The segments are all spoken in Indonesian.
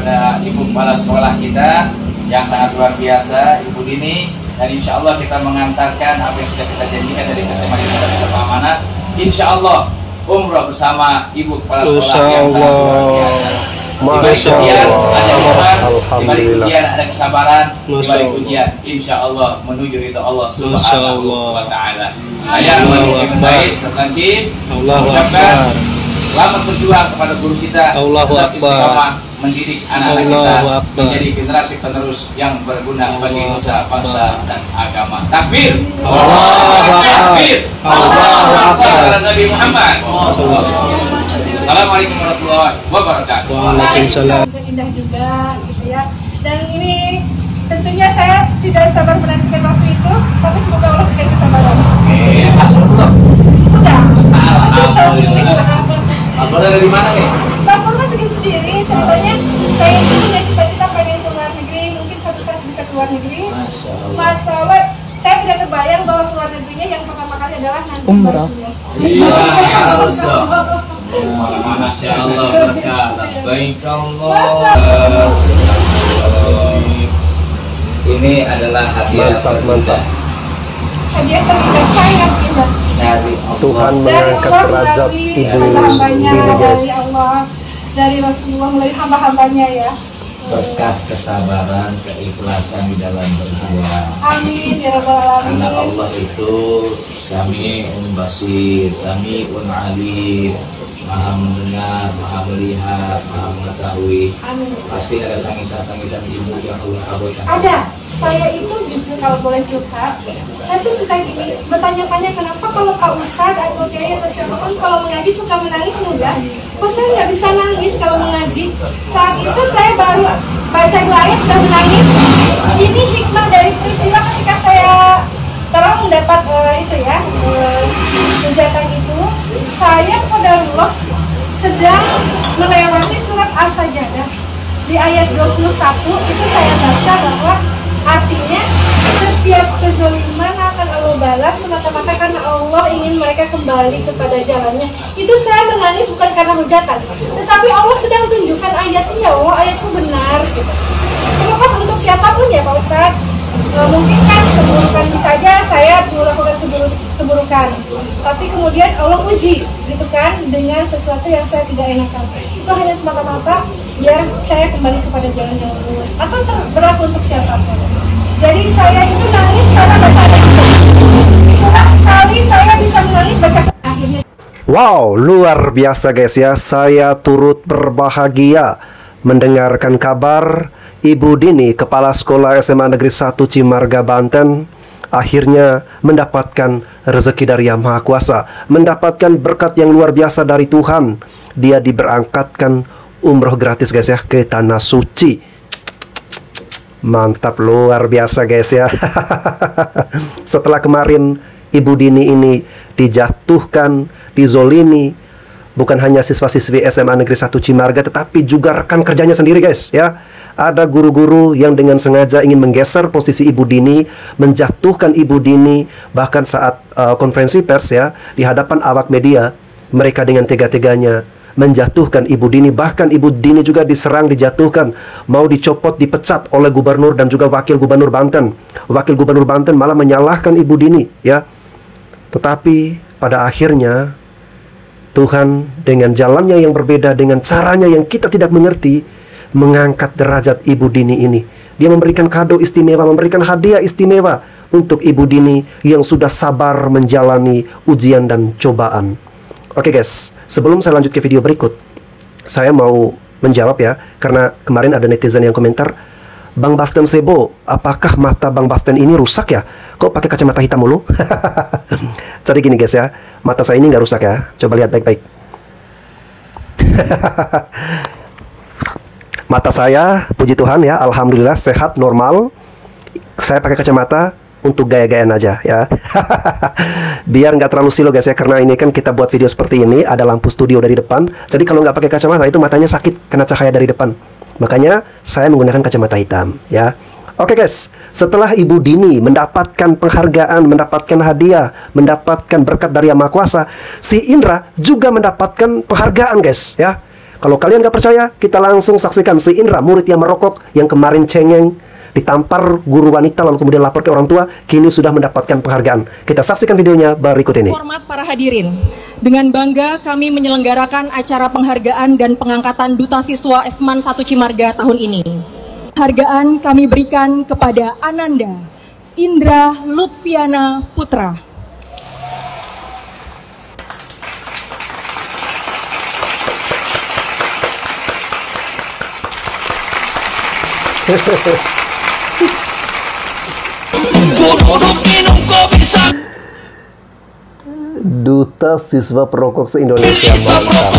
kepada Ibu Kepala Sekolah kita yang sangat luar biasa, Ibu Dini. Dan insya Allah kita mengantarkan apa yang sudah kita janjikan dari teman kita amanat. Insya Allah umroh bersama Ibu Kepala Sekolah yang sangat luar biasa. Di balik ujian ada iman, di balik ujian ada kesabaran, di balik ujian insya Allah menuju ridha Allah Subhanahu wa Ta'ala. Saya Malik bin Said Sertanci mengucapkan selamat berjuang kepada guru kita tetap istiqamah mendidik anak-anak kita menjadi generasi penerus yang berguna bagi nusa, bangsa dan agama. Takbir! Takbir! Allahu Nabi Muhammad. Assalamualaikum warahmatullahi wabarakatuh. Waalaikumsalam. Indah juga gitu ya. Dan ini tentunya saya tidak sabar menantikan waktu itu, tapi semoga Allah berikan kesabaran. Udah. Alhamdulillah. Laporan dari mana nih? Laporan bikin sendiri. Sebetulnya saya itu punya cita-cita pengen ke luar negeri, mungkin suatu saat bisa ke luar negeri. Masya Allah, saya tidak terbayang bahwa ke luar negerinya yang pertama kali adalah nanti umrah. Iya, harus dong. Masya Allah, berkah. Baik Allah. Ini adalah hadiah mantap. Hadiah terindah saya indah. Dari Tuhan mengangkat derajat Ibu Dini, dari Allah, dari Rasulullah, melalui hamba-hambanya ya. berkah kesabaran, keikhlasan di dalam berjuang. Amin ya rabbal alamin. Karena Allah itu Sami'un Basir, Sami'un Alim, Maha mendengar, Maha melihat, Maha mengetahui. Amin. Pasti ada tangisan-tangisan ibu yang Allah kabulkan. Ada. Saya itu jujur kalau boleh curhat, saya tuh suka gini bertanya-tanya kenapa kalau Pak Ustadz atau Kiai atau siapapun kalau mengaji suka menangis mudah, kok saya nggak bisa nangis kalau mengaji. Saat itu saya baru baca 2 ayat dan menangis. Ini hikmah dari peristiwa ketika saya telah mendapat hujatan itu. Saya qadarullah sedang melewati surat As-Sajdah. Di ayat 21 itu saya baca bahwa artinya setiap kezaliman akan Allah balas semata-mata karena Allah ingin mereka kembali kepada jalannya. Itu saya menangis bukan karena hujatan, tetapi Allah sedang tunjukkan ayatnya, ya Allah ayatmu benar gitu. Terlepas untuk siapapun ya Pak Ustadz, mungkin kan keburukan saja saya melakukan keburukan, tapi kemudian Allah uji gitu kan dengan sesuatu yang saya tidak enakan. Itu hanya semata-mata biar saya kembali kepada jalan yang lurus, atau berlaku untuk siapapun. Jadi saya itu nangis karena baca ayat itu. Itulah kali saya bisa menangis baca akhirnya. Wow, luar biasa guys ya. Saya turut berbahagia mendengarkan kabar Ibu Dini, Kepala Sekolah SMA Negeri 1 Cimarga, Banten, akhirnya mendapatkan rezeki dari Yang Maha Kuasa, mendapatkan berkat yang luar biasa dari Tuhan. Dia diberangkatkan umroh gratis guys ya ke Tanah Suci. Mantap, luar biasa guys ya. Setelah kemarin Ibu Dini ini dijatuhkan, dizolimi, bukan hanya siswa-siswi SMA Negeri 1 Cimarga, tetapi juga rekan kerjanya sendiri guys ya. Ada guru-guru yang dengan sengaja ingin menggeser posisi Ibu Dini, menjatuhkan Ibu Dini. Bahkan saat konferensi pers ya, di hadapan awak media, mereka dengan tega-teganya menjatuhkan Ibu Dini. Bahkan Ibu Dini juga diserang, dijatuhkan, mau dicopot, dipecat oleh gubernur dan juga wakil gubernur Banten. Wakil gubernur Banten malah menyalahkan Ibu Dini ya. Tetapi pada akhirnya Tuhan dengan jalannya yang berbeda, dengan caranya yang kita tidak mengerti, mengangkat derajat Ibu Dini ini. Dia memberikan kado istimewa, memberikan hadiah istimewa untuk Ibu Dini yang sudah sabar menjalani ujian dan cobaan. Oke guys, sebelum saya lanjut ke video berikut, saya mau menjawab ya, karena kemarin ada netizen yang komentar, Bang Basten Sebo, apakah mata Bang Basten ini rusak ya? Kok pakai kacamata hitam mulu? Jadi gini guys ya, mata saya ini nggak rusak ya. Coba lihat baik-baik. Mata saya, puji Tuhan ya, alhamdulillah sehat, normal. Saya pakai kacamata untuk gaya-gayaan aja ya. Biar nggak terlalu silo guys ya, karena ini kan kita buat video seperti ini, ada lampu studio dari depan. Jadi kalau nggak pakai kacamata itu matanya sakit, kena cahaya dari depan. Makanya saya menggunakan kacamata hitam ya. Oke guys, setelah Ibu Dini mendapatkan penghargaan, mendapatkan hadiah, mendapatkan berkat dari Yang Maha Kuasa, si Indra juga mendapatkan penghargaan guys ya. Kalau kalian gak percaya, kita langsung saksikan si Indra, murid yang merokok, yang kemarin cengeng, ditampar guru wanita lalu kemudian lapor ke orang tua, kini sudah mendapatkan penghargaan. Kita saksikan videonya berikut ini. Hormat para hadirin, dengan bangga kami menyelenggarakan acara penghargaan dan pengangkatan Duta Siswa Esman 1 Cimarga tahun ini. Penghargaan kami berikan kepada Ananda Indra Lutfiana Putra. Duta Siswa Perokok se-Indonesia, mantap.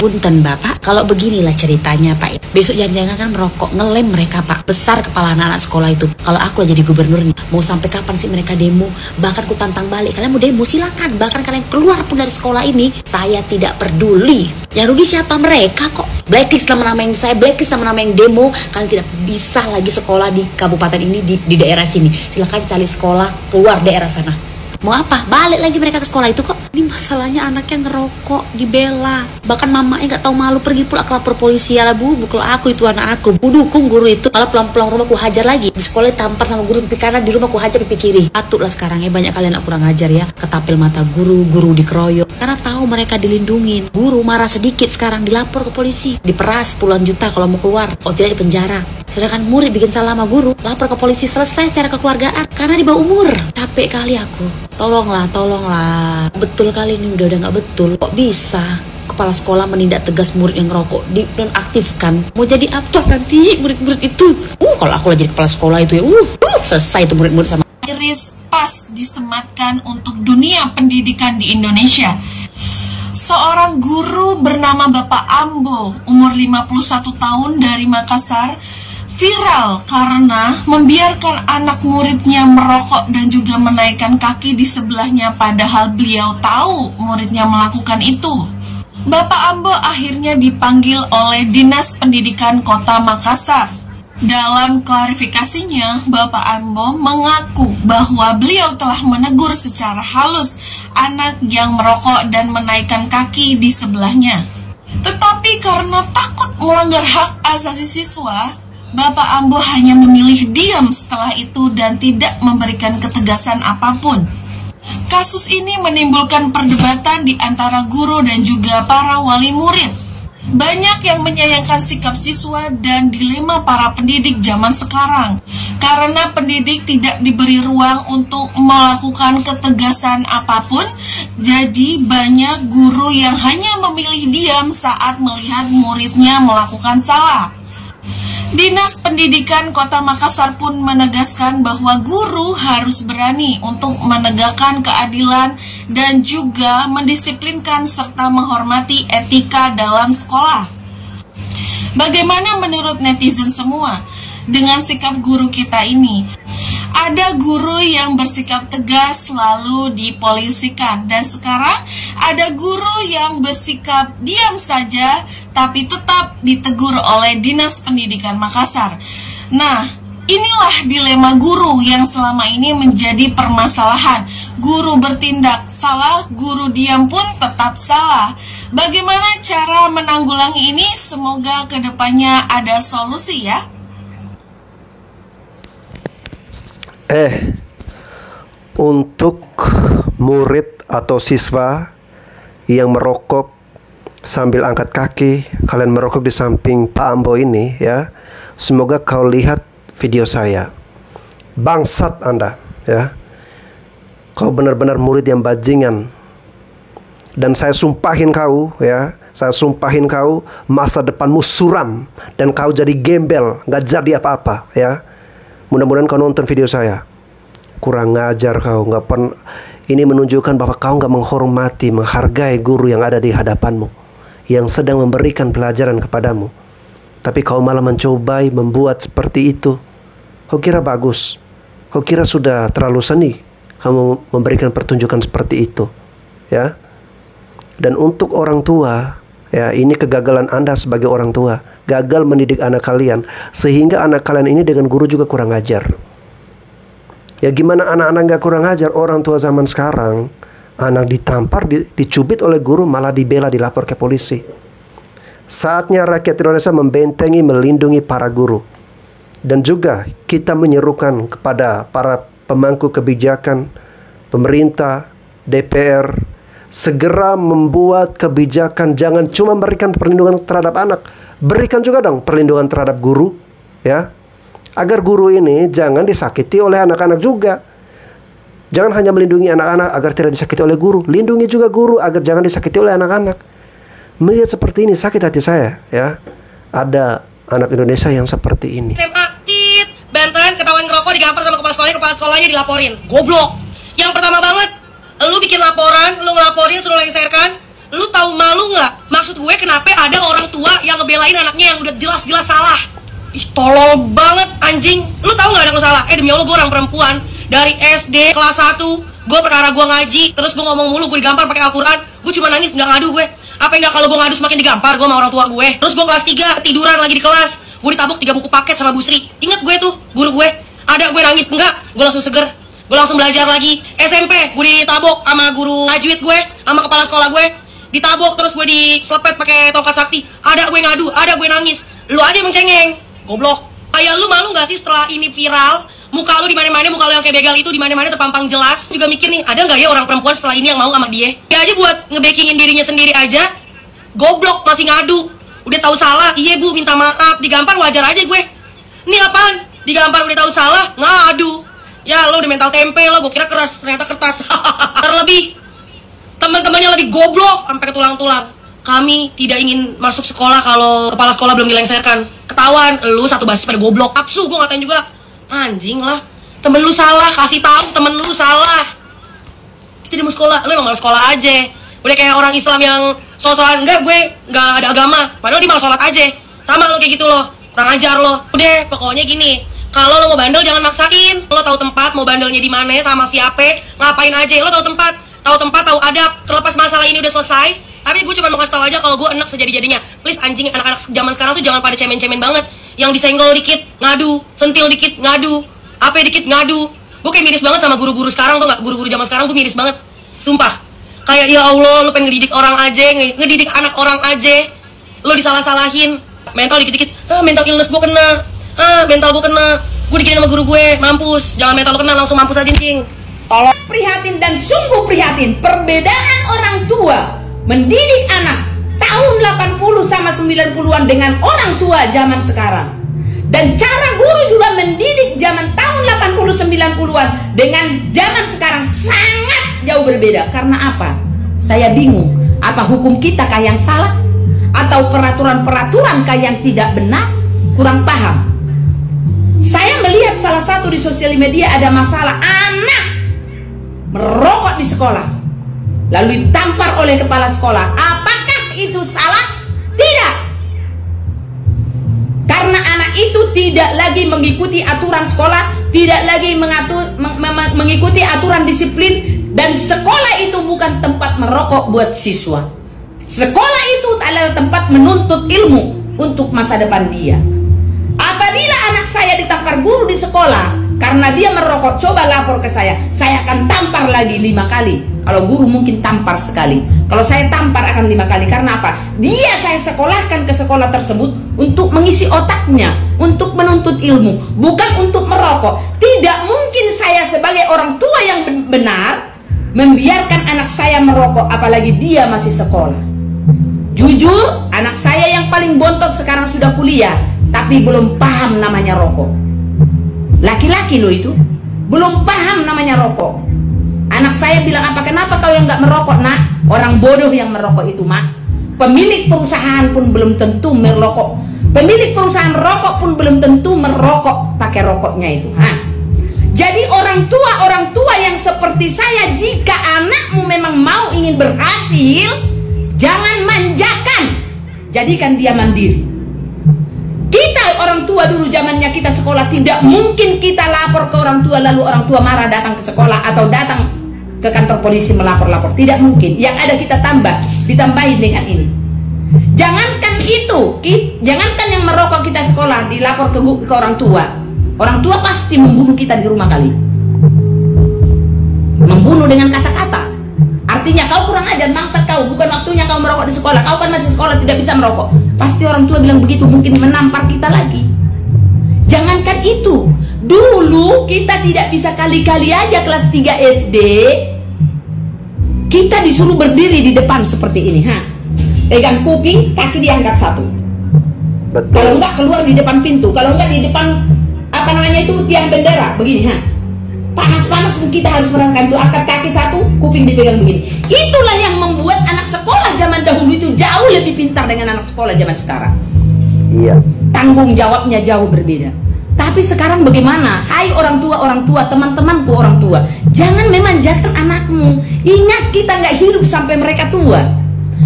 Punten Bapak, kalau beginilah ceritanya Pak. Besok jangan-jangan kan merokok, ngelem mereka Pak. Besar kepala anak-anak sekolah itu. Kalau aku lah jadi gubernur nih, mau sampai kapan sih mereka demo? Bahkan ku tantang balik, kalian mau demo silakan. Bahkan kalian keluar pun dari sekolah ini, saya tidak peduli. Yang rugi siapa? Mereka kok. Blacklist nama-nama yang saya, blacklist nama-nama yang demo. Kalian tidak bisa lagi sekolah di kabupaten ini, di daerah sini. Silakan cari sekolah keluar daerah sana. Mau apa? Balik lagi mereka ke sekolah itu kok. Ini masalahnya anaknya ngerokok, dibela. Bahkan mamanya nggak tahu malu pergi pula ke lapor polisi. Ala bu, kalau aku itu anak aku. Bu dukung guru itu. Malah pulang-pulang rumah ku hajar lagi. Di sekolah tampar sama guru pipi kanan, di rumah ku hajar pipi kiri. Patutlah sekarang ya banyak kalian yang kurang ajar ya. Ketapel mata guru, guru dikeroyok. Karena tahu mereka dilindungin. Guru marah sedikit sekarang dilapor ke polisi. Diperas puluhan juta kalau mau keluar. Kalau tidak di penjara. Sedangkan murid bikin salah sama guru, lapor ke polisi, selesai secara kekeluargaan. Karena di bawah umur. Capek kali aku. Tolonglah. Betul kali ini udah nggak betul. Kok bisa kepala sekolah menindak tegas murid yang ngerokok, dinonaktifkan? Mau jadi apa nanti murid-murid itu? Kalau aku lagi jadi kepala sekolah itu ya, selesai itu murid-murid sama. Iris pas disematkan untuk dunia pendidikan di Indonesia. Seorang guru bernama Bapak Ambo, umur 51 tahun dari Makassar, viral karena membiarkan anak muridnya merokok dan juga menaikkan kaki di sebelahnya padahal beliau tahu muridnya melakukan itu. Bapak Ambo akhirnya dipanggil oleh Dinas Pendidikan Kota Makassar. Dalam klarifikasinya, Bapak Ambo mengaku bahwa beliau telah menegur secara halus anak yang merokok dan menaikkan kaki di sebelahnya. Tetapi karena takut melanggar hak asasi siswa, Bapak Ambo hanya memilih diam setelah itu dan tidak memberikan ketegasan apapun. Kasus ini menimbulkan perdebatan di antara guru dan juga para wali murid. Banyak yang menyayangkan sikap siswa dan dilema para pendidik zaman sekarang. Karena pendidik tidak diberi ruang untuk melakukan ketegasan apapun, jadi banyak guru yang hanya memilih diam saat melihat muridnya melakukan salah. Dinas Pendidikan Kota Makassar pun menegaskan bahwa guru harus berani untuk menegakkan keadilan dan juga mendisiplinkan serta menghormati etika dalam sekolah. Bagaimana menurut netizen semua dengan sikap guru kita ini? Ada guru yang bersikap tegas lalu dipolisikan, dan sekarang ada guru yang bersikap diam saja tapi tetap ditegur oleh Dinas Pendidikan Makassar. Nah, inilah dilema guru yang selama ini menjadi permasalahan. Guru bertindak salah, guru diam pun tetap salah. Bagaimana cara menanggulangi ini? Semoga kedepannya ada solusi ya. Untuk murid atau siswa yang merokok sambil angkat kaki, kalian merokok di samping Pak Ambo ini ya, semoga kau lihat video saya. Bangsat Anda ya. Kau benar-benar murid yang bajingan. Dan saya sumpahin kau ya, saya sumpahin kau masa depanmu suram dan kau jadi gembel, gak jadi apa-apa ya. Mudah-mudahan kau nonton video saya. Kurang ngajar kau, nggak pernah. Ini menunjukkan bahwa kau nggak menghormati, menghargai guru yang ada di hadapanmu, yang sedang memberikan pelajaran kepadamu. Tapi kau malah mencobai membuat seperti itu. Kau kira bagus? Kau kira sudah terlalu seni kamu memberikan pertunjukan seperti itu, ya? Dan untuk orang tua, ya, ini kegagalan Anda sebagai orang tua. Gagal mendidik anak kalian, sehingga anak kalian ini dengan guru juga kurang ajar. Ya gimana anak-anak gak kurang ajar, orang tua zaman sekarang, anak ditampar, dicubit oleh guru, malah dibela, dilapor ke polisi. Saatnya rakyat Indonesia membentengi, melindungi para guru. Dan juga kita menyerukan kepada para pemangku kebijakan, pemerintah, DPR, segera membuat kebijakan, jangan cuma memberikan perlindungan terhadap anak, berikan juga dong perlindungan terhadap guru, ya. Agar guru ini jangan disakiti oleh anak-anak juga. Jangan hanya melindungi anak-anak agar tidak disakiti oleh guru, lindungi juga guru agar jangan disakiti oleh anak-anak. Melihat seperti ini sakit hati saya, ya. Ada anak Indonesia yang seperti ini. SMA Tit, Banten, ketahuan ngerokok digampar sama kepala sekolahnya dilaporin. Goblok. Yang pertama banget, lu bikin laporan, lu ngelaporin, suruh lengserkan. Lu tahu malu nggak? Maksud gue kenapa ada orang tua yang ngebelain anaknya yang udah jelas-jelas salah? Ih, tolol banget anjing. Lu tahu nggak anak lu salah? Demi Allah gue orang perempuan. Dari SD kelas 1, gue perkara gue ngaji, terus gue ngomong mulu, gue digampar pakai Al-Quran. Gue cuma nangis, nggak ngadu gue. Apa enggak kalau gue ngadu semakin digampar gue sama orang tua gue. Terus gue kelas 3, tiduran lagi di kelas. Gue ditabuk 3 buku paket sama Bu Sri. Ingat gue tuh, guru gue. Ada gue nangis, enggak. Gue langsung seger. Gue langsung belajar lagi. SMP, gue ditabuk sama guru tajwid gue, sama kepala sekolah gue. Ditabuk, terus gue diselepet pakai tongkat sakti. Ada gue ngadu, ada gue nangis. Lu aja yang mencengeng. Goblok. Kayak lu malu gak sih setelah ini viral? Muka lu di mana-mana, muka lu yang kayak begal itu di mana-mana terpampang jelas. Juga mikir nih, ada nggak ya orang perempuan setelah ini yang mau sama dia? Dia aja buat ngebakingin dirinya sendiri aja. Goblok, masih ngadu. Udah tahu salah, iya bu, minta maaf. Digampar wajar aja gue. Ini apaan? Digampar udah tahu salah, ngadu. Ya lo udah mental tempe lo, gue kira keras, ternyata kertas. Terlebih teman-temannya lebih goblok sampai ke tulang-tulang. Kami tidak ingin masuk sekolah kalau kepala sekolah belum dilengserkan. Ketahuan, lu satu basis pada goblok. Apsu, gue ngatain juga. Anjing lah, temen lu salah, kasih tahu temen lu salah. Kita mau sekolah, lu emang malas sekolah aja. Udah kayak orang Islam yang so-soan, enggak gue nggak ada agama, padahal dia malas sholat aja. Sama lo kayak gitu lo, kurang ajar lo. Udah, pokoknya gini, kalau lo mau bandel jangan maksain. Lo tahu tempat mau bandelnya di mana, sama siapa, ngapain aja. Lo tahu tempat, tahu adab. Terlepas masalah ini udah selesai. Tapi gue cuma mau kasih tau aja kalau gue enak sejadi-jadinya. Please anjing, anak-anak zaman sekarang tuh jangan pada cemen-cemen banget. Yang disenggol dikit, ngadu. Sentil dikit, ngadu. Apa dikit, ngadu. Gue kayak miris banget sama guru-guru sekarang tuh gak? Guru-guru zaman sekarang gue miris banget. Sumpah. Kayak ya Allah, lu pengen ngedidik orang aja, ngedidik anak orang aja. Lu disalah-salahin. Mental dikit-dikit, mental illness gue kena. Mental gue kena. Gue diginin sama guru gue, mampus. Jangan mental lu kena, langsung mampus aja, cing. Tolong. Prihatin dan sungguh prihatin perbedaan orang tua mendidik anak tahun 80 sama 90-an dengan orang tua zaman sekarang. Dan cara guru juga mendidik zaman tahun 80 90-an dengan zaman sekarang sangat jauh berbeda. Karena apa? Saya bingung. Apa hukum kita kah yang salah? Atau peraturan-peraturan kah yang tidak benar? Kurang paham. Saya melihat salah satu di sosial media ada masalah anak merokok di sekolah, lalu ditampar oleh kepala sekolah. Apakah itu salah? Tidak. Karena anak itu tidak lagi mengikuti aturan sekolah, tidak lagi mengikuti aturan disiplin, dan sekolah itu bukan tempat merokok buat siswa. Sekolah itu adalah tempat menuntut ilmu untuk masa depan dia. Apabila anak saya ditampar guru di sekolah karena dia merokok, coba lapor ke saya akan tampar lagi 5 kali. Kalau guru mungkin tampar sekali, kalau saya tampar akan 5 kali. Karena apa? Dia saya sekolahkan ke sekolah tersebut untuk mengisi otaknya, untuk menuntut ilmu, bukan untuk merokok. Tidak mungkin saya sebagai orang tua yang benar membiarkan anak saya merokok, apalagi dia masih sekolah. Jujur, anak saya yang paling bontot sekarang sudah kuliah, tapi belum paham namanya rokok. Laki-laki lo itu belum paham namanya rokok. Anak saya bilang, apa kenapa kau yang nggak merokok, nak? Orang bodoh yang merokok itu, mak. Pemilik perusahaan pun belum tentu merokok. Pemilik perusahaan rokok pun belum tentu merokok pakai rokoknya itu. Jadi orang tua yang seperti saya, jika anakmu memang mau ingin berhasil, jangan manjakan, jadikan dia mandiri. Kita orang tua dulu zamannya kita sekolah, tidak mungkin kita lapor ke orang tua lalu orang tua marah datang ke sekolah atau datang ke kantor polisi melapor-lapor. Tidak mungkin. Yang ada kita ditambahin dengan ini. Jangankan itu, jangankan yang merokok kita sekolah dilapor ke orang tua. Orang tua pasti membunuh kita di rumah kali. membunuh dengan kata-kata. Artinya kau kurang ajar, maksud kau bukan waktunya kau merokok di sekolah, kau kan masih sekolah tidak bisa merokok. Pasti orang tua bilang begitu, mungkin menampar kita lagi. Jangankan itu, dulu kita tidak bisa kali-kali aja kelas 3 SD kita disuruh berdiri di depan seperti ini, pegang kuping, kaki diangkat satu. Betul. Kalau enggak keluar di depan pintu, kalau enggak di depan apa namanya itu tiang bendera begini, panas-panas kita harus merasakan itu, angkat kaki satu, kuping dipegang begini. Itulah yang membuat anak sekolah zaman dahulu itu jauh lebih pintar dengan anak sekolah zaman sekarang. Iya. Tanggung jawabnya jauh berbeda. Tapi sekarang bagaimana? Hai orang tua, teman-temanku orang tua, jangan memanjakan anakmu. Ingat kita nggak hidup sampai mereka tua.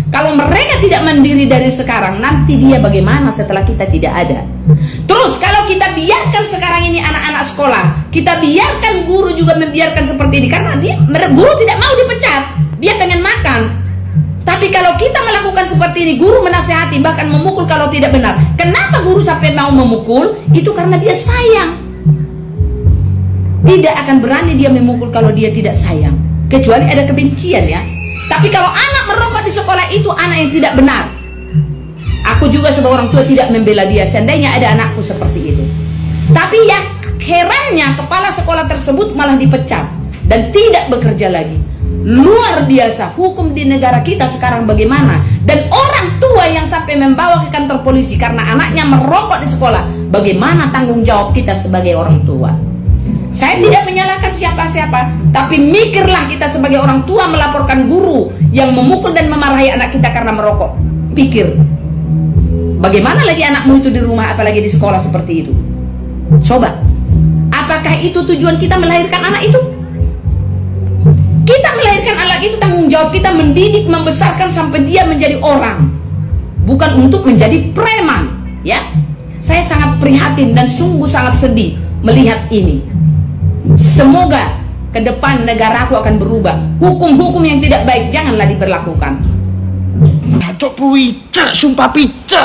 Kalau mereka tidak mandiri dari sekarang, nanti dia bagaimana setelah kita tidak ada? Terus kalau kita biarkan sekarang ini anak-anak sekolah, kita biarkan guru juga membiarkan seperti ini, karena guru tidak mau dipecat, dia pengen makan. Tapi kalau kita melakukan seperti ini, guru menasihati bahkan memukul kalau tidak benar. Kenapa guru sampai mau memukul? Itu karena dia sayang. Tidak akan berani dia memukul kalau dia tidak sayang, kecuali ada kebencian ya. Tapi kalau anak merokok di sekolah itu anak yang tidak benar. Aku juga sebagai orang tua tidak membela dia, seandainya ada anakku seperti itu. Tapi yang herannya kepala sekolah tersebut malah dipecat dan tidak bekerja lagi. Luar biasa hukum di negara kita sekarang bagaimana. Dan orang tua yang sampai membawa ke kantor polisi karena anaknya merokok di sekolah, bagaimana tanggung jawab kita sebagai orang tua? Saya tidak menyalahkan siapa-siapa, tapi mikirlah kita sebagai orang tua melaporkan guru yang memukul dan memarahi anak kita karena merokok. Pikir, bagaimana lagi anakmu itu di rumah, apalagi di sekolah seperti itu? Coba, apakah itu tujuan kita melahirkan anak itu? Kita melahirkan anak itu tanggung jawab kita mendidik, membesarkan sampai dia menjadi orang, bukan untuk menjadi preman. Ya, saya sangat prihatin dan sungguh sangat sedih melihat ini. Semoga ke depan negaraku akan berubah. Hukum-hukum yang tidak baik janganlah diberlakukan. Aduh pice, sumpah pice.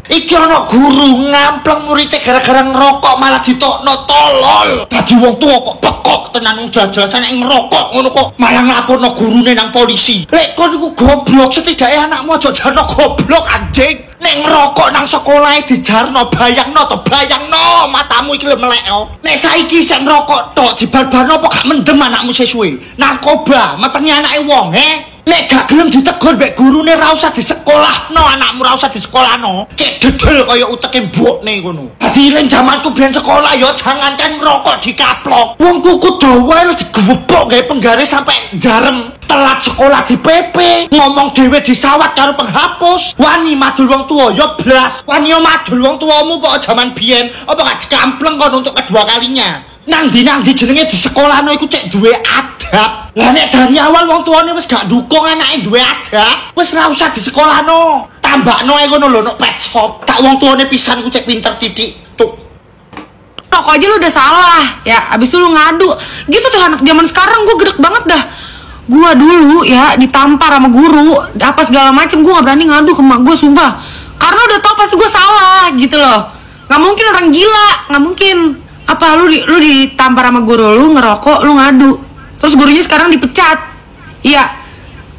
Iki ana guru ngampleng muridnya gara-gara ngerokok malah ditokno tolol. Dadi wong tuwa kok bekok tenan wong jajalasan nek ngerokok ngono kok malah nglaporno gurune nang polisi. Lek kon iku goblok, setidake anakmu aja jarno goblok anjing. Nek ngerokok nang sekolahe dijarno, bayangno matamu iki lho melek. Nek saiki sing ngerokok tok dibarbarno apa gak mendem anakmu sesuwe. Narkoba metengi anake wong, Nek gak gelem ditegur mbek gurune ra usah disekolahno anakmu, ra usah disekolahno. Cek dedel kaya uteke mbokne ngono. Dadi len jamanku biyen sekolah ya jangankan ngerokok dikaplok. Wong kuku dawa lho digebuk gawe penggare sampai jarem. Telat sekolah di PP, ngomong dhewe disawat karo penghapus. Wani madul wong tuwa ya blas. Wani madul wong tuamu kok jaman biyen apa gak dikampleng kon untuk kedua kalinya. Nang di jenenge di sekolahno iku cek duwe adab. Lah nek dari awal wong tuane wis gak dukung anake duwe adab, wis ra usah di sekolahno. Tambakno ae ngono lho nek pet shop. Tak wong tuane pisan ku cek pinter titik. Tuh. Kok aja lu udah salah. Ya, abis itu lu ngadu. Gitu tuh anak zaman sekarang, gue gedek banget dah. Gua dulu ya ditampar sama guru, apa segala macem, gua gak berani ngadu ke mak gue, sumpah. Karena udah tau pasti gue salah gitu loh. Gak mungkin orang gila, gak mungkin. Apa lu ditampar sama guru lu, ngerokok, lu ngadu, terus gurunya sekarang dipecat? Iya,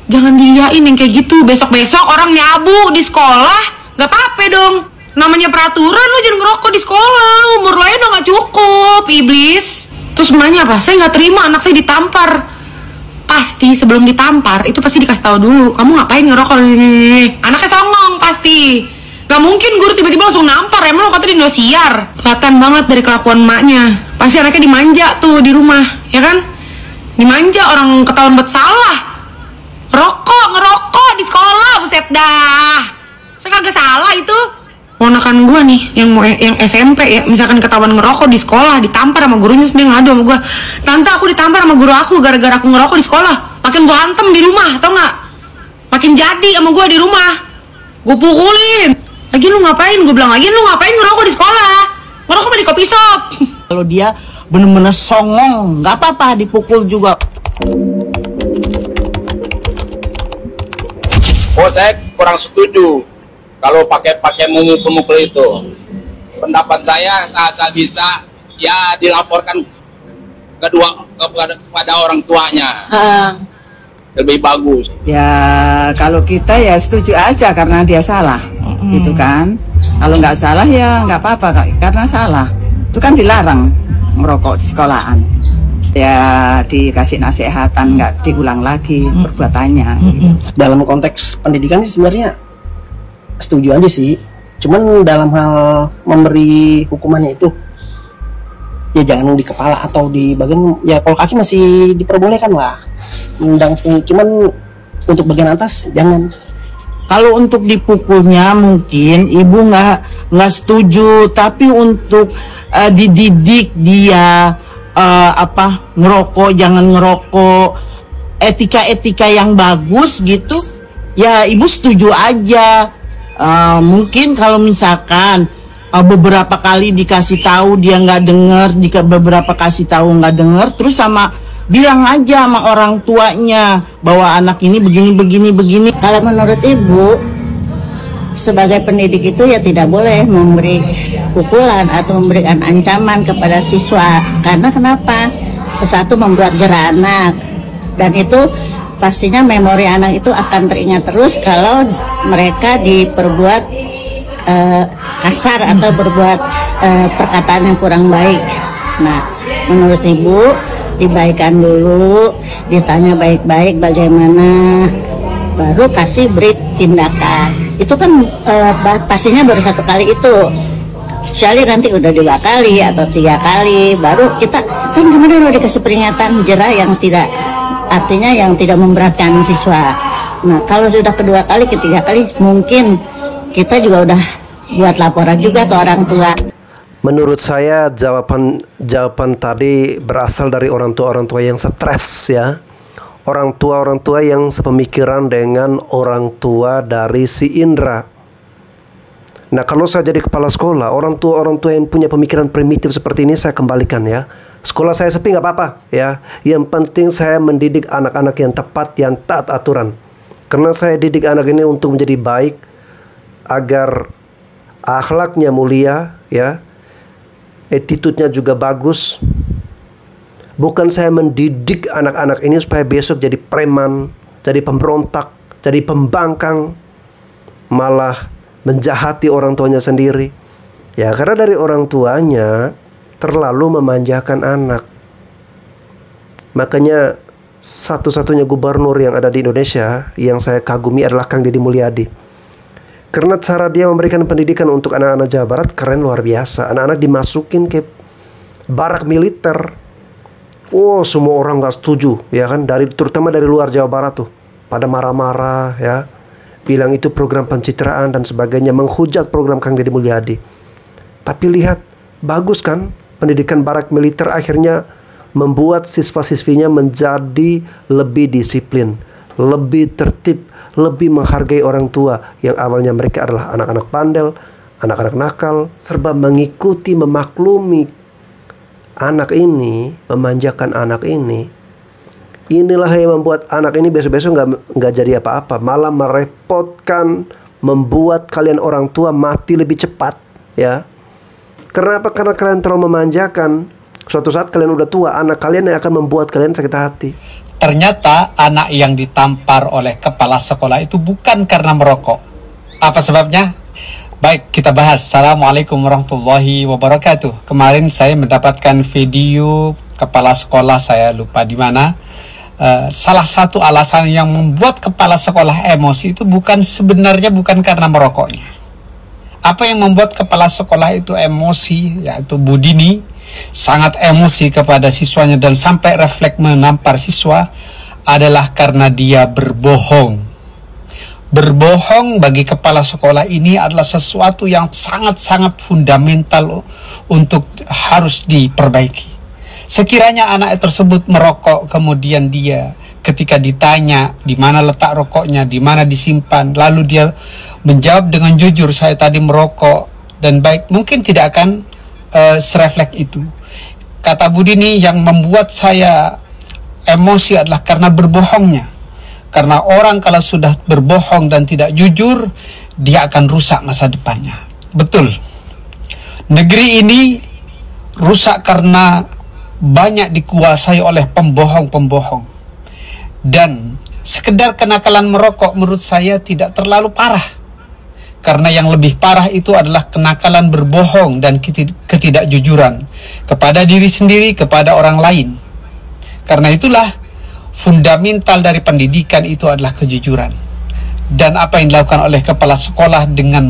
jangan diliain yang kayak gitu. Besok-besok orang nyabu di sekolah, gak apa-apa dong. Namanya peraturan, lu jangan ngerokok di sekolah. Umur lo udah gak cukup, iblis. Terus sebenarnya apa? Saya gak terima anak saya ditampar. Pasti sebelum ditampar itu pasti dikasih tahu dulu, kamu ngapain ngerokok ini. Anaknya songong pasti. Gak mungkin guru tiba-tiba langsung nampar, emang lo kata di Indosiar. Kelihatan banget dari kelakuan emaknya. Pasti anaknya dimanja tuh di rumah, ya kan? Dimanja, orang ketahuan buat salah. Ngerokok di sekolah, buset dah. Saya kagak salah itu. Ponakan gue nih, yang SMP ya, misalkan ketahuan ngerokok di sekolah, ditampar sama gurunya, dia ngadu sama gue. Tante, aku ditampar sama guru aku gara-gara aku ngerokok di sekolah. Makin gue antem di rumah, tau gak? Makin jadi sama gue di rumah. Gue pukulin. Lagi lu ngapain? Gue bilang lagi, lu ngapain ngerokok di sekolah? Ngerokok mah di kopi shop. Kalau dia bener-bener songong, gak apa-apa dipukul juga. Oh, saya kurang setuju kalau pakai memukul itu. Pendapat saya saat bisa ya dilaporkan kepada orang tuanya. Lebih bagus. Ya kalau kita ya setuju aja karena dia salah, gitu kan. Kalau nggak salah ya nggak apa-apa karena salah. Itu kan dilarang merokok di sekolahan. Ya dikasih nasihatan, nggak diulang lagi perbuatannya. Gitu. Dalam konteks pendidikan sih sebenarnya setuju aja sih. Cuman dalam hal memberi hukumannya itu ya jangan di kepala atau di bagian, ya kalau kaki masih diperbolehkan lah, cuman untuk bagian atas jangan. Kalau untuk dipukulnya mungkin ibu nggak setuju, tapi untuk dididik dia ngerokok, jangan ngerokok, etika yang bagus gitu, ya ibu setuju aja. Mungkin kalau misalkan beberapa kali dikasih tahu dia nggak dengar, beberapa kasih tahu nggak dengar, terus bilang aja sama orang tuanya bahwa anak ini begini. Kalau menurut ibu sebagai pendidik itu ya tidak boleh memberi pukulan atau memberikan ancaman kepada siswa, karena kenapa? Satu, membuat jerah anak, dan itu pastinya memori anak itu akan teringat terus kalau mereka diperbuat kasar atau berbuat perkataan yang kurang baik. Nah, menurut ibu dibaikan dulu, ditanya baik-baik bagaimana, baru kasih beri tindakan. Itu kan pastinya baru 1 kali itu, kecuali nanti udah 2 kali atau 3 kali, baru kita kan kemudian udah dikasih peringatan jerah yang tidak, artinya yang tidak memberatkan siswa. Nah, kalau sudah kedua kali, ketiga kali, mungkin kita juga udah buat laporan juga ke orang tua. Menurut saya jawaban tadi berasal dari orang tua yang stres ya. Orang tua yang sepemikiran dengan orang tua dari si Indra. Nah, kalau saya jadi kepala sekolah, orang tua yang punya pemikiran primitif seperti ini saya kembalikan ya. Sekolah saya sepi nggak apa-apa ya. Yang penting saya mendidik anak-anak yang tepat, yang taat aturan. Karena saya didik anak ini untuk menjadi baik, agar akhlaknya mulia ya, attitude-nya juga bagus. Bukan saya mendidik anak-anak ini supaya besok jadi preman, jadi pemberontak, jadi pembangkang, malah menjahati orang tuanya sendiri. Ya, karena dari orang tuanya terlalu memanjakan anak. Makanya satu-satunya gubernur yang ada di Indonesia yang saya kagumi adalah Kang Deddy Mulyadi. Karena cara dia memberikan pendidikan untuk anak-anak Jawa Barat keren luar biasa. Anak-anak dimasukin ke barak militer. Oh, semua orang gak setuju ya kan, terutama dari luar Jawa Barat tuh pada marah-marah ya, bilang itu program pencitraan dan sebagainya, menghujat program Kang Deddy Mulyadi. Tapi lihat, bagus kan pendidikan barak militer akhirnya membuat siswa-siswinya menjadi lebih disiplin, lebih tertib, lebih menghargai orang tua yang awalnya mereka adalah anak-anak bandel, anak-anak nakal, serba mengikuti, memaklumi anak ini, memanjakan anak ini. Inilah yang membuat anak ini besok-besok nggak jadi apa-apa, malah merepotkan, membuat kalian orang tua mati lebih cepat ya. Kenapa? Karena kalian terlalu memanjakan. Suatu saat kalian udah tua, anak kalian yang akan membuat kalian sakit hati. Ternyata anak yang ditampar oleh kepala sekolah itu bukan karena merokok. Apa sebabnya? Baik, kita bahas. Assalamualaikum warahmatullahi wabarakatuh. Kemarin saya mendapatkan video kepala sekolah, saya lupa di mana. Salah satu alasan yang membuat kepala sekolah emosi itu sebenarnya bukan karena merokoknya. Apa yang membuat kepala sekolah itu emosi, yaitu Bu Dini sangat emosi kepada siswanya dan sampai refleks menampar siswa, adalah karena dia berbohong. Berbohong bagi kepala sekolah ini adalah sesuatu yang sangat-sangat fundamental untuk harus diperbaiki. Sekiranya anak tersebut merokok, kemudian dia ketika ditanya di mana letak rokoknya, di mana disimpan, lalu dia menjawab dengan jujur, saya tadi merokok, dan baik, mungkin tidak akan serefleks itu. Kata Bu Dini, yang membuat saya emosi adalah karena berbohongnya. Karena orang kalau sudah berbohong dan tidak jujur, dia akan rusak masa depannya. Betul. Negeri ini rusak karena banyak dikuasai oleh pembohong-pembohong. Dan sekedar kenakalan merokok menurut saya tidak terlalu parah. Karena yang lebih parah itu adalah kenakalan berbohong dan ketidakjujuran kepada diri sendiri, kepada orang lain. Karena itulah fundamental dari pendidikan itu adalah kejujuran. Dan apa yang dilakukan oleh kepala sekolah dengan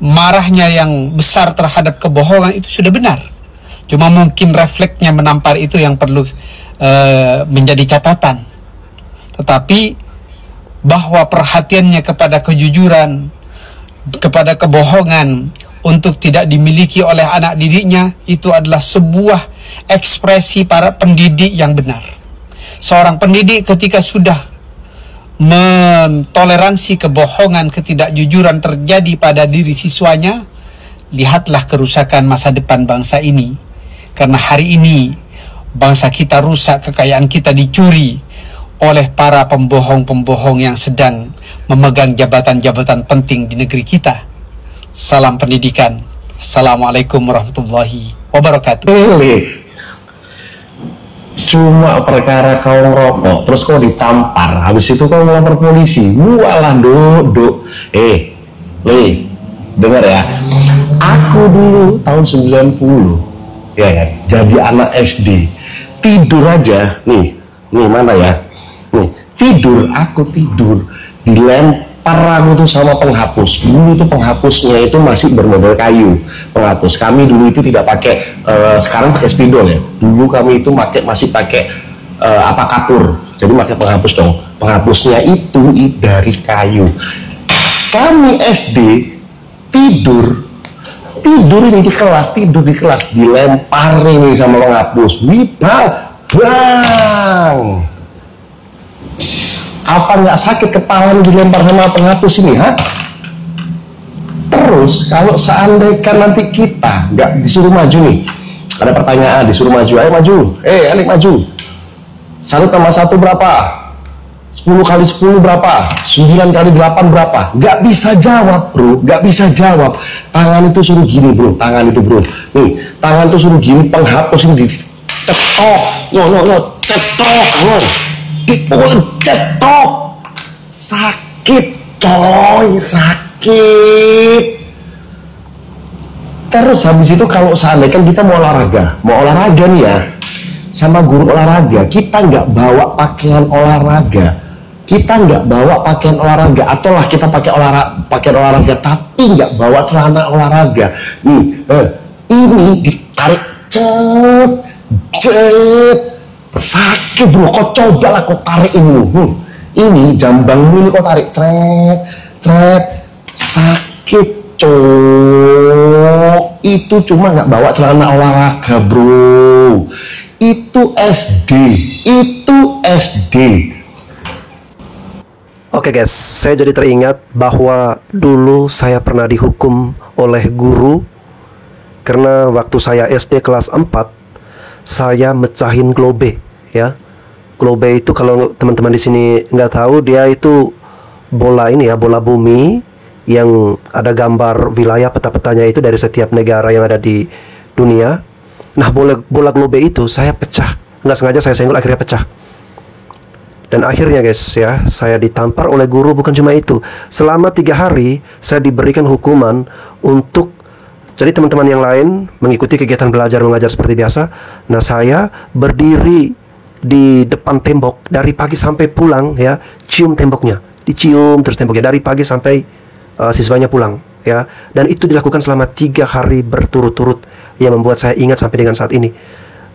marahnya yang besar terhadap kebohongan itu sudah benar. Cuma mungkin refleksnya menampar itu yang perlu menjadi catatan. Tetapi bahwa perhatiannya kepada kejujuran, kepada kebohongan untuk tidak dimiliki oleh anak didiknya, itu adalah sebuah ekspresi para pendidik yang benar. Seorang pendidik ketika sudah mentoleransi kebohongan, ketidakjujuran terjadi pada diri siswanya, lihatlah kerusakan masa depan bangsa ini. Karena hari ini bangsa kita rusak, kekayaan kita dicuri oleh para pembohong-pembohong yang sedang memegang jabatan-jabatan penting di negeri kita. Salam pendidikan. Assalamualaikum warahmatullahi wabarakatuh. Cuma perkara kau ngerokok, terus kau ditampar, habis itu kau ngelapor polisi. Walah duduk. Dengar ya. Aku dulu tahun 90, ya kan, jadi anak SD. Tidur aja, nih mana ya? Nih, aku tidur dilempar aku tuh sama penghapus. Dulu itu penghapusnya itu masih bermodel kayu. Penghapus kami dulu itu tidak pakai, sekarang pakai spidol ya. Dulu kami itu masih pakai kapur. Jadi pakai penghapus dong. Penghapusnya itu dari kayu. Kami SD tidur ini di kelas, dilempar ini sama penghapus. Bang. Apa nggak sakit kepala dilempar sama penghapus ini, ha? Terus kalau seandainya nanti kita nggak disuruh maju nih, ada pertanyaan disuruh maju, ayo maju, Alik maju. 1 tambah 1 berapa? 10 kali 10 berapa? 9 kali 8 berapa? Nggak bisa jawab, bro, nggak bisa jawab. Tangan itu suruh gini, bro, tangan itu, bro. Nih, tangan itu suruh gini, penghapus ini cetok, cetok, dipukul cetok, sakit coy, sakit. Terus habis itu kalau seandainya kita mau olahraga nih ya, sama guru olahraga, kita nggak bawa pakaian olahraga, atau lah kita pakai pakaian olahraga tapi nggak bawa celana olahraga. Nih, ini ditarik sakit, bro. Kau cobalah kau tarik ini jambang ini kau tarik, sakit cok. Itu cuma nggak bawa celana olahraga, bro. Itu SD. Oke guys, saya jadi teringat bahwa dulu saya pernah dihukum oleh guru karena waktu saya SD kelas 4 saya mecahin globe ya. Globe itu kalau teman-teman di sini nggak tahu, dia itu bola ini ya, bola bumi yang ada gambar wilayah peta-petanya itu dari setiap negara yang ada di dunia. Nah, bola globe itu saya pecah, nggak sengaja saya senggol, akhirnya pecah. Dan akhirnya guys ya, saya ditampar oleh guru. Bukan cuma itu, selama 3 hari saya diberikan hukuman untuk, jadi teman-teman yang lain mengikuti kegiatan belajar mengajar seperti biasa. Nah, saya berdiri di depan tembok dari pagi sampai pulang ya, cium temboknya, dicium terus temboknya dari pagi sampai siswanya pulang ya. Dan itu dilakukan selama 3 hari berturut-turut yang membuat saya ingat sampai dengan saat ini.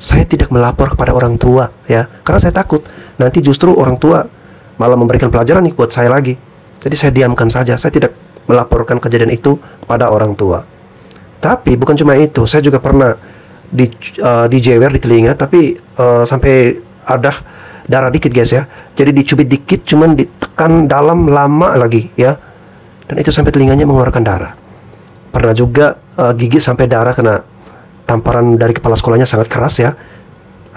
Saya tidak melapor kepada orang tua ya, karena saya takut nanti justru orang tua malah memberikan pelajaran nih buat saya lagi. Jadi saya diamkan saja, saya tidak melaporkan kejadian itu pada orang tua. Tapi bukan cuma itu, saya juga pernah dijewer di telinga, tapi sampai ada darah dikit guys ya. Jadi dicubit dikit, cuman ditekan dalam lama lagi ya, dan itu sampai telinganya mengeluarkan darah. Pernah juga gigit sampai darah karena tamparan dari kepala sekolahnya sangat keras ya,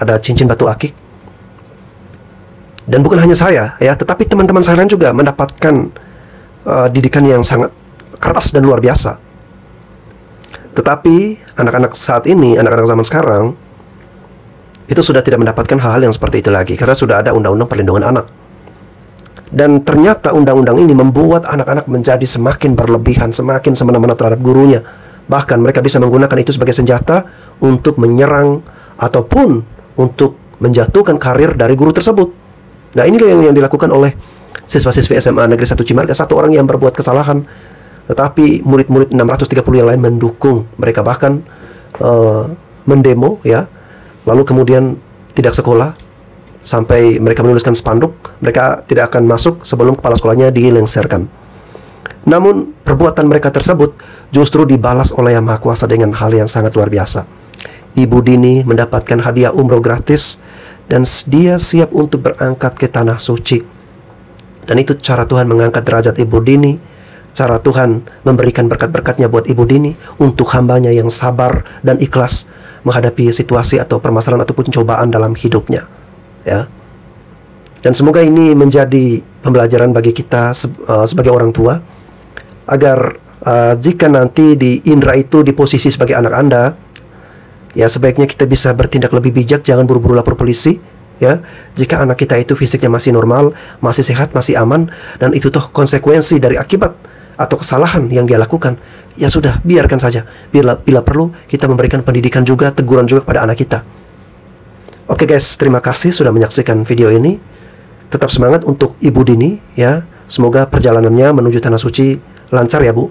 ada cincin batu akik. Dan bukan hanya saya ya, tetapi teman-teman saya lain juga mendapatkan didikan yang sangat keras dan luar biasa. Tetapi anak-anak saat ini, anak-anak zaman sekarang, itu sudah tidak mendapatkan hal-hal yang seperti itu lagi, karena sudah ada undang-undang perlindungan anak. Dan ternyata undang-undang ini membuat anak-anak menjadi semakin berlebihan, semakin semena-mena terhadap gurunya. Bahkan mereka bisa menggunakan itu sebagai senjata untuk menyerang ataupun untuk menjatuhkan karir dari guru tersebut. Nah, ini yang dilakukan oleh siswa-siswi SMA Negeri 1 Cimarga. Satu orang yang berbuat kesalahan, tetapi murid-murid 630 yang lain mendukung. Mereka bahkan mendemo, ya, lalu kemudian tidak sekolah sampai mereka menuliskan spanduk mereka tidak akan masuk sebelum kepala sekolahnya dilengserkan. Namun perbuatan mereka tersebut justru dibalas oleh Yang Maha Kuasa dengan hal yang sangat luar biasa. Ibu Dini mendapatkan hadiah umroh gratis dan dia siap untuk berangkat ke tanah suci. Dan itu cara Tuhan mengangkat derajat Ibu Dini, cara Tuhan memberikan berkat-berkatnya buat Ibu Dini untuk hambanya yang sabar dan ikhlas menghadapi situasi atau permasalahan ataupun cobaan dalam hidupnya, ya. Dan semoga ini menjadi pembelajaran bagi kita sebagai orang tua, agar jika nanti di Indra itu di posisi sebagai anak Anda, ya, sebaiknya kita bisa bertindak lebih bijak, jangan buru-buru lapor polisi, ya. Jika anak kita itu fisiknya masih normal, masih sehat, masih aman, dan itu toh konsekuensi dari akibat atau kesalahan yang dia lakukan, ya sudah, biarkan saja. Bila perlu kita memberikan pendidikan juga, teguran juga kepada anak kita. Oke guys, terima kasih sudah menyaksikan video ini. Tetap semangat untuk Ibu Dini, ya. Semoga perjalanannya menuju tanah suci lancar ya Bu.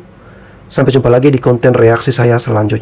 Sampai jumpa lagi di konten reaksi saya selanjutnya.